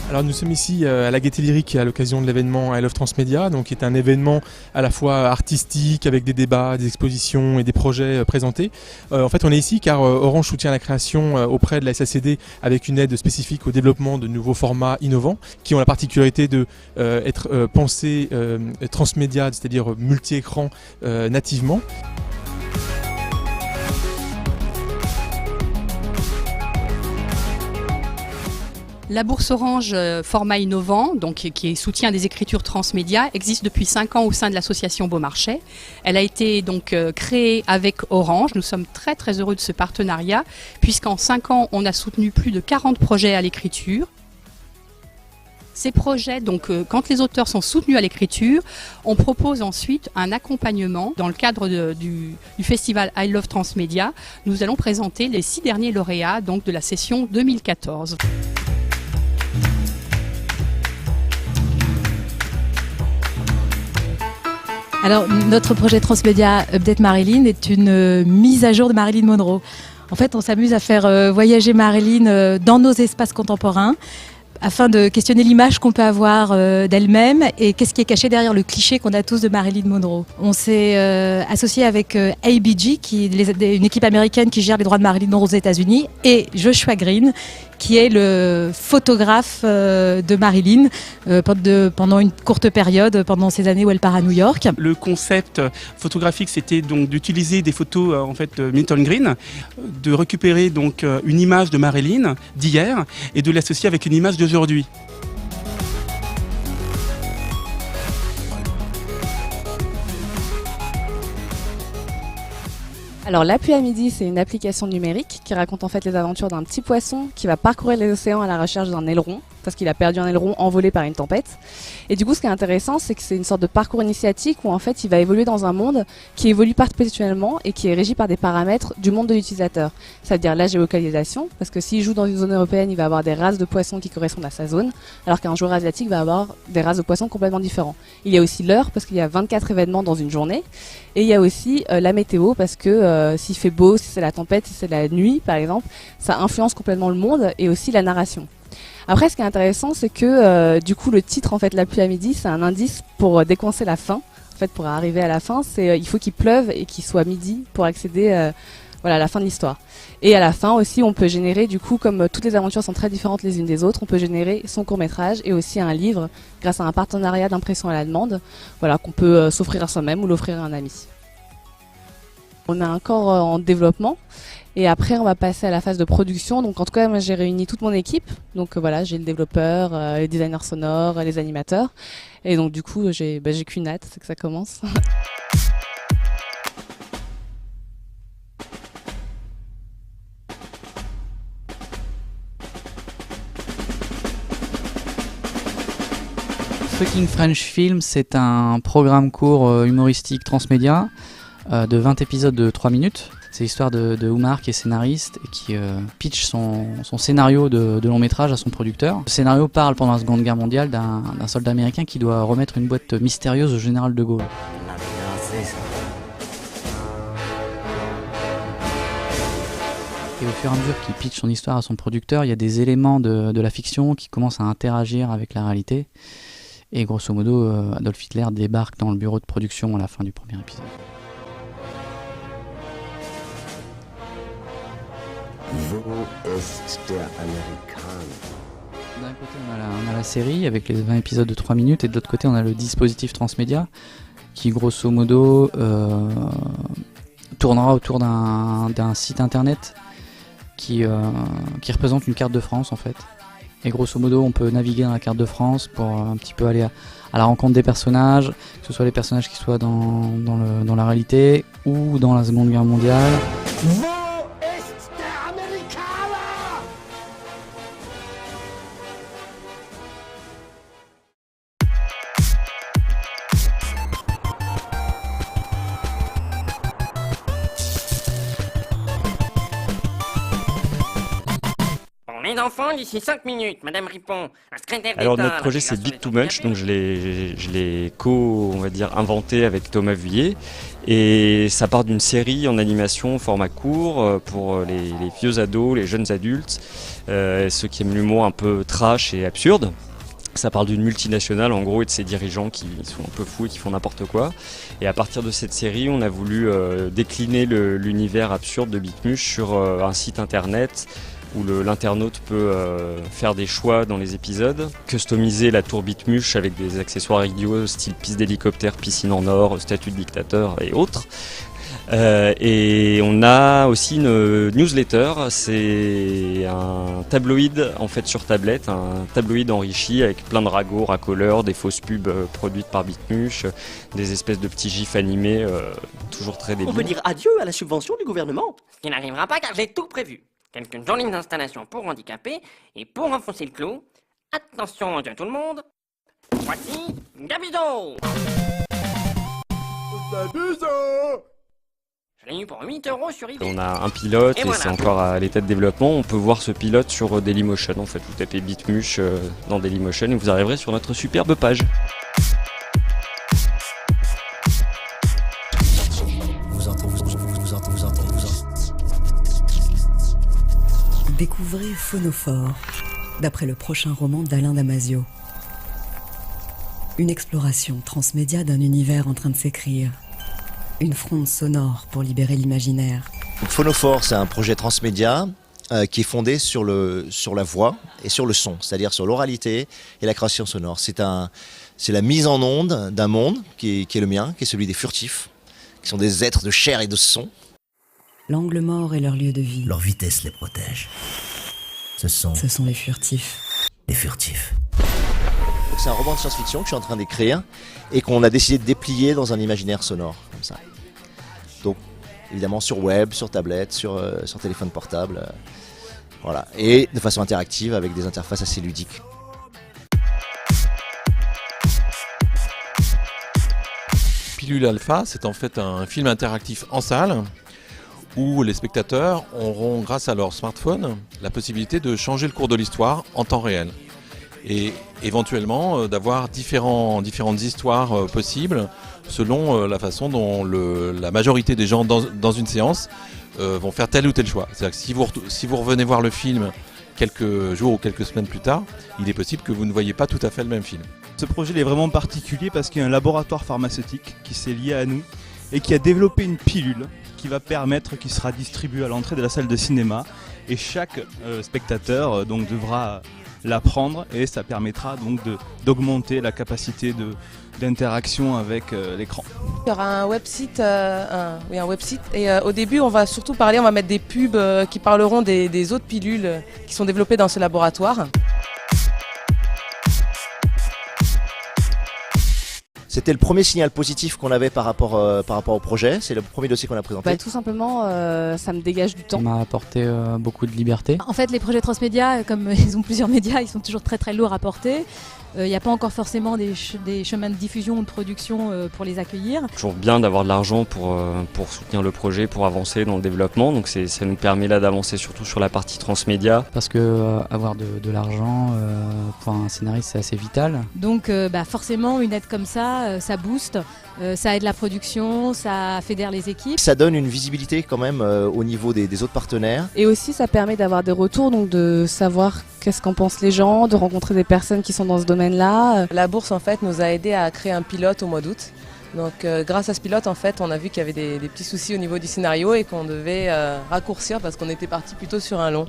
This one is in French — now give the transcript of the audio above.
Alors nous sommes ici à la Gaîté Lyrique à l'occasion de l'événement I Love Transmedia, donc qui est un événement à la fois artistique avec des débats, des expositions et des projets présentés. En fait on est ici car Orange soutient la création auprès de la SACD avec une aide spécifique au développement de nouveaux formats innovants qui ont la particularité de être pensés transmédia, c'est-à-dire multi-écran nativement. La bourse Orange format innovant, donc qui soutient des écritures transmédia, existe depuis 5 ans au sein de l'association Beaumarchais. Elle a été donc créée avec Orange. Nous sommes très très heureux de ce partenariat puisqu'en 5 ans on a soutenu plus de 40 projets à l'écriture. Ces projets, donc, quand les auteurs sont soutenus à l'écriture, on propose ensuite un accompagnement. Dans le cadre du festival I Love Transmedia, nous allons présenter les 6 derniers lauréats donc, de la session 2014. Alors, notre projet Transmédia Update Marilyn est une mise à jour de Marilyn Monroe. En fait, on s'amuse à faire voyager Marilyn dans nos espaces contemporains afin de questionner l'image qu'on peut avoir d'elle-même et qu'est-ce qui est caché derrière le cliché qu'on a tous de Marilyn Monroe. On s'est associé avec ABG, qui est une équipe américaine qui gère les droits de Marilyn Monroe aux États-Unis, et Joshua Green, qui est le photographe de Marilyn pendant une courte période, pendant ces années où elle part à New York. Le concept photographique, c'était donc d'utiliser des photos de Milton Green, de récupérer donc une image de Marilyn d'hier et de l'associer avec une image d'aujourd'hui. Alors La Pluie à Midi, c'est une application numérique qui raconte en fait les aventures d'un petit poisson qui va parcourir les océans à la recherche d'un aileron, parce qu'il a perdu un aileron envolé par une tempête. Et du coup, ce qui est intéressant, c'est que c'est une sorte de parcours initiatique où en fait il va évoluer dans un monde qui évolue perpétuellement et qui est régi par des paramètres du monde de l'utilisateur. C'est-à-dire la géolocalisation, parce que s'il joue dans une zone européenne, il va avoir des races de poissons qui correspondent à sa zone, alors qu'un joueur asiatique va avoir des races de poissons complètement différents. Il y a aussi l'heure, parce qu'il y a 24 événements dans une journée, et il y a aussi la météo, parce que s'il fait beau, si c'est la tempête, si c'est la nuit par exemple, ça influence complètement le monde et aussi la narration. Après, ce qui est intéressant, c'est que du coup, le titre, en fait, La Pluie à Midi, c'est un indice pour décoincer la fin. En fait, pour arriver à la fin, il faut qu'il pleuve et qu'il soit midi pour accéder à la fin de l'histoire. Et à la fin aussi, on peut générer, du coup, comme toutes les aventures sont très différentes les unes des autres, on peut générer son court-métrage et aussi un livre grâce à un partenariat d'impression à la demande, qu'on peut s'offrir à soi-même ou l'offrir à un ami. On est encore en développement. Et après, on va passer à la phase de production. Donc, en tout cas, moi, j'ai réuni toute mon équipe. Donc, j'ai le développeur, les designers sonores, les animateurs. Et donc, du coup, j'ai qu'une hâte, c'est que ça commence. Fucking French Film, c'est un programme court humoristique transmédia de 20 épisodes de 3 minutes. C'est l'histoire de Oumar qui est scénariste et qui pitch son scénario de long métrage à son producteur. Le scénario parle pendant la Seconde Guerre mondiale d'un soldat américain qui doit remettre une boîte mystérieuse au général de Gaulle. Et au fur et à mesure qu'il pitch son histoire à son producteur, il y a des éléments de la fiction qui commencent à interagir avec la réalité. Et grosso modo, Adolf Hitler débarque dans le bureau de production à la fin du premier épisode. D'un côté on a la série avec les 20 épisodes de 3 minutes et de l'autre côté on a le dispositif transmédia qui grosso modo tournera autour d'un site internet qui représente une carte de France en fait. Et grosso modo on peut naviguer dans la carte de France pour un petit peu aller à la rencontre des personnages, que ce soit les personnages qui soient dans la réalité ou dans la Seconde Guerre mondiale. Dans enfants d'ici 5 minutes. Madame Ripon, la secrétaire d'État... Alors notre projet c'est Bit Too Much, donc je l'ai on va dire, inventé avec Thomas Vuillet. Et ça part d'une série en animation format court pour les vieux ados, les jeunes adultes, ceux qui aiment l'humour un peu trash et absurde. Ça parle d'une multinationale en gros et de ses dirigeants qui sont un peu fous et qui font n'importe quoi. Et à partir de cette série, on a voulu décliner l'univers absurde de Bitmuche sur un site internet où l'internaute peut faire des choix dans les épisodes, customiser la tour Bitmuche avec des accessoires idiots style piste d'hélicoptère, piscine en or, statue de dictateur et autres. Et on a aussi une newsletter, c'est un tabloïd en fait sur tablette, un tabloïd enrichi avec plein de ragots, racoleurs, des fausses pubs produites par Bitmuche, des espèces de petits gifs animés, toujours très débiles. On peut dire adieu à la subvention du gouvernement. Ce qui n'arrivera pas car j'ai tout prévu. Quelques jolies installations pour handicapés et pour enfoncer le clou. Attention tout le monde. Voici Gabizo. Je l'ai eu pour 8 € sur eBay. On a un pilote et voilà. c'est encore à l'état de développement. On peut voir ce pilote sur Dailymotion. En fait, vous tapez Bitmuche dans Dailymotion et vous arriverez sur notre superbe page. Découvrez Phonophore, d'après le prochain roman d'Alain Damasio. Une exploration transmédia d'un univers en train de s'écrire. Une fronde sonore pour libérer l'imaginaire. Phonophore, c'est un projet transmédia qui est fondé sur la voix et sur le son, c'est-à-dire sur l'oralité et la création sonore. C'est la mise en onde d'un monde qui est le mien, qui est celui des furtifs, qui sont des êtres de chair et de son. L'angle mort est leur lieu de vie. Leur vitesse les protège. Ce sont les furtifs. les furtifs. C'est un roman de science-fiction que je suis en train d'écrire et qu'on a décidé de déplier dans un imaginaire sonore, comme ça. Donc, évidemment, sur web, sur tablette, sur téléphone portable, voilà. Et de façon interactive avec des interfaces assez ludiques. Pilule Alpha, c'est en fait un film interactif en salle où les spectateurs auront, grâce à leur smartphone, la possibilité de changer le cours de l'histoire en temps réel. Et éventuellement d'avoir différentes histoires possibles selon la façon dont la majorité des gens dans une séance vont faire tel ou tel choix. C'est-à-dire que si vous revenez voir le film quelques jours ou quelques semaines plus tard, il est possible que vous ne voyez pas tout à fait le même film. Ce projet il est vraiment particulier parce qu'il y a un laboratoire pharmaceutique qui s'est lié à nous et qui a développé une pilule qui sera distribuée à l'entrée de la salle de cinéma et chaque spectateur donc devra la prendre et ça permettra donc d'augmenter la capacité d'interaction avec l'écran. Il y aura un website, et au début on va mettre des pubs qui parleront des autres pilules qui sont développées dans ce laboratoire. C'était le premier signal positif qu'on avait par rapport au projet. C'est le premier dossier qu'on a présenté. Tout simplement, ça me dégage du temps. Ça m'a apporté beaucoup de liberté. En fait, les projets transmédia, comme ils ont plusieurs médias, ils sont toujours très très lourds à porter. Il n'y a pas encore forcément des chemins de diffusion ou de production pour les accueillir. Toujours bien d'avoir de l'argent pour soutenir le projet, pour avancer dans le développement. Donc ça nous permet là d'avancer surtout sur la partie transmédia. Parce que avoir de l'argent pour un scénariste c'est assez vital. Donc forcément une aide comme ça, ça booste, ça aide la production, ça fédère les équipes. Ça donne une visibilité quand même au niveau des autres partenaires. Et aussi ça permet d'avoir des retours, donc de savoir qu'est-ce qu'en pensent les gens, de rencontrer des personnes qui sont dans ce domaine-là. La bourse en fait nous a aidé à créer un pilote au mois d'août. Donc grâce à ce pilote en fait on a vu qu'il y avait des petits soucis au niveau du scénario et qu'on devait raccourcir parce qu'on était parti plutôt sur un long.